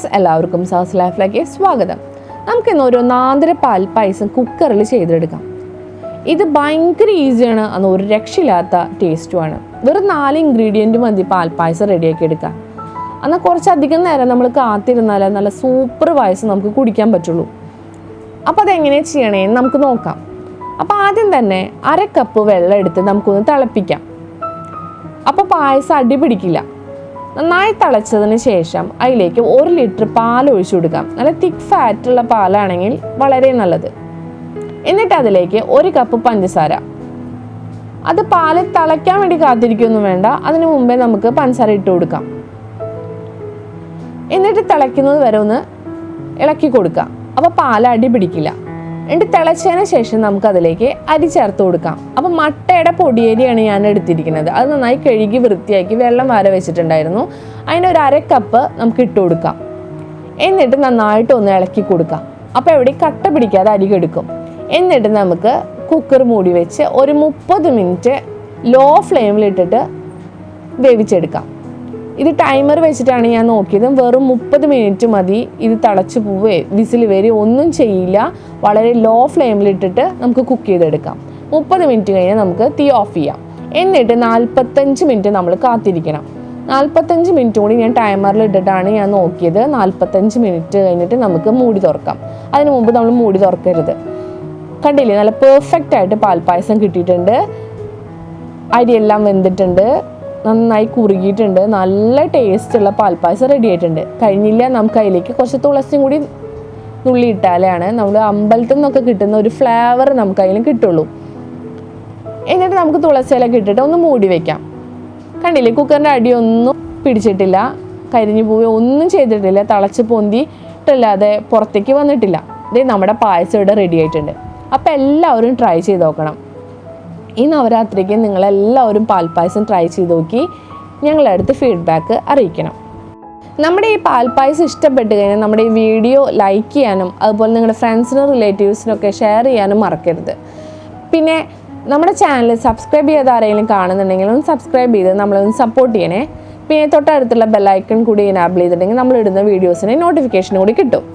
Friends, എല്ലാവർക്കും സഹസ്ലൈഫിലേക്ക് സ്വാഗതം. നമുക്കിന്ന് ഒരു നാന്തര പാൽ പായസം കുക്കറിൽ ചെയ്തെടുക്കാം. ഇത് ഭയങ്കര ഈസിയാണ്, അന്ന് ഒരു രക്ഷയില്ലാത്ത ടേസ്റ്റുമാണ്. വെറും 4 ഇൻഗ്രീഡിയൻറ്റ് മതി പാൽ പായസം റെഡിയാക്കി എടുക്കാം. എന്നാൽ കുറച്ചധികം നേരം നമ്മൾ കാത്തിരുന്നാൽ നല്ല സൂപ്പർ പായസം നമുക്ക് കുടിക്കാൻ പറ്റുള്ളൂ. അപ്പോൾ അതെങ്ങനെ ചെയ്യണേന്ന് നമുക്ക് നോക്കാം. അപ്പോൾ ആദ്യം തന്നെ 1/2 കപ്പ് വെള്ളം എടുത്ത് നമുക്കൊന്ന് തിളപ്പിക്കാം. അപ്പോൾ പായസം അടി പിടിക്കില്ല. നന്നായി തിളച്ചതിന് ശേഷം അതിലേക്ക് 1 ലിറ്റർ പാൽ ഒഴിച്ചു കൊടുക്കാം. നല്ല തിക്ക് ഫാറ്റുള്ള പാലാണെങ്കിൽ വളരെ നല്ലത്. എന്നിട്ട് അതിലേക്ക് 1 കപ്പ് പഞ്ചസാര. അത് പാല് തിളയ്ക്കാൻ വേണ്ടി കാത്തിരിക്കൊന്നും വേണ്ട, അതിനു മുമ്പേ നമുക്ക് പഞ്ചസാര ഇട്ട് കൊടുക്കാം. എന്നിട്ട് തിളയ്ക്കുന്നത് വരെ ഒന്ന് ഇളക്കി കൊടുക്കാം. അപ്പോൾ പാൽ അടി പിടിക്കില്ല. എന്നിട്ട് തിളച്ചതിന് ശേഷം നമുക്കതിലേക്ക് അരി ചേർത്ത് കൊടുക്കാം. അപ്പോൾ മട്ടയുടെ പൊടിയരിയാണ് ഞാൻ എടുത്തിരിക്കുന്നത്. അത് നന്നായി കഴുകി വൃത്തിയാക്കി വെള്ളം വാര വെച്ചിട്ടുണ്ടായിരുന്നു. അതിന് 1/2 കപ്പ് നമുക്ക് ഇട്ട് കൊടുക്കാം. എന്നിട്ട് നന്നായിട്ട് ഒന്ന് ഇളക്കി കൊടുക്കാം. അപ്പോൾ എവിടെ കട്ട പിടിക്കാതെ അരി കെടുക്കും. എന്നിട്ട് നമുക്ക് കുക്കർ മൂടി വെച്ച് ഒരു 30 മിനിറ്റ് ലോ ഫ്ലെയിമിലിട്ടിട്ട് വേവിച്ചെടുക്കാം. ഇത് ടൈമർ വെച്ചിട്ടാണ് ഞാൻ നോക്കിയത്. വെറും 30 മിനിറ്റ് മതി. ഇത് തിളച്ച് പോവേ വിസിൽ വരെ ഒന്നും ചെയ്യില്ല. വളരെ ലോ ഫ്ലെയിമിലിട്ടിട്ട് നമുക്ക് കുക്ക് ചെയ്തെടുക്കാം. 30 മിനിറ്റ് കഴിഞ്ഞാൽ നമുക്ക് തീ ഓഫ് ചെയ്യാം. എന്നിട്ട് 45 മിനിറ്റ് നമ്മൾ കാത്തിരിക്കണം. 45 മിനിറ്റ് കൂടി ഞാൻ ടൈമറിൽ ഇട്ടിട്ടാണ് ഞാൻ നോക്കിയത്. 45 മിനിറ്റ് കഴിഞ്ഞിട്ട് നമുക്ക് മൂടി തുറക്കാം. അതിന് മുമ്പ് നമ്മൾ മൂടി തുറക്കരുത്. കണ്ടില്ലേ, നല്ല പെർഫെക്റ്റ് ആയിട്ട് പാൽപ്പായസം കിട്ടിയിട്ടുണ്ട്. അരിയെല്ലാം വെന്തിട്ടുണ്ട്, നന്നായി കുറുകിയിട്ടുണ്ട്. നല്ല ടേസ്റ്റുള്ള പാൽപ്പായസം റെഡി ആയിട്ടുണ്ട്. കഴിഞ്ഞില്ല, നമുക്ക് അതിലേക്ക് കുറച്ച് തുളസിയും കൂടി നുള്ളി ഇട്ടാലാണ് നമ്മൾ അമ്പലത്തിൽ നിന്നൊക്കെ കിട്ടുന്ന ഒരു ഫ്ലേവർ നമുക്ക് അതിലും കിട്ടുള്ളൂ. എന്നിട്ട് നമുക്ക് തുളസിയിലൊക്കെ ഇട്ടിട്ട് ഒന്ന് മൂടി വയ്ക്കാം. കണ്ടില്ലേ, കുക്കറിൻ്റെ അടിയൊന്നും പിടിച്ചിട്ടില്ല, കരിഞ്ഞു പോവുക ഒന്നും ചെയ്തിട്ടില്ല, തിളച്ച് പൊന്തിയിട്ടല്ലാതെ പുറത്തേക്ക് വന്നിട്ടില്ല. ഇതേ നമ്മുടെ പായസം ഇവിടെ റെഡി ആയിട്ടുണ്ട്. അപ്പോൾ എല്ലാവരും ട്രൈ ചെയ്ത് നോക്കണം. ഈ നവരാത്രിക്ക് നിങ്ങളെല്ലാവരും പാൽപ്പായസം ട്രൈ ചെയ്ത് നോക്കി ഞങ്ങളുടെ അടുത്ത് ഫീഡ്ബാക്ക് അറിയിക്കണം. നമ്മുടെ ഈ പാൽപ്പായസം ഇഷ്ടപ്പെട്ട് കഴിഞ്ഞാൽ നമ്മുടെ ഈ വീഡിയോ ലൈക്ക് ചെയ്യാനും അതുപോലെ നിങ്ങളുടെ ഫ്രണ്ട്സിനും റിലേറ്റീവ്സിനൊക്കെ ഷെയർ ചെയ്യാനും മറക്കരുത്. പിന്നെ നമ്മുടെ ചാനൽ സബ്സ്ക്രൈബ് ചെയ്ത് ആരെങ്കിലും കാണുന്നുണ്ടെങ്കിൽ ഒന്ന് സബ്സ്ക്രൈബ് ചെയ്ത് നമ്മളൊന്ന് സപ്പോർട്ട് ചെയ്യണേ. പിന്നെ തൊട്ടടുത്തുള്ള ബെല്ലൈക്കൺ കൂടി എനാബിൾ ചെയ്തിട്ടുണ്ടെങ്കിൽ നമ്മളിടുന്ന വീഡിയോസിന് നോട്ടിഫിക്കേഷൻ കൂടി കിട്ടും.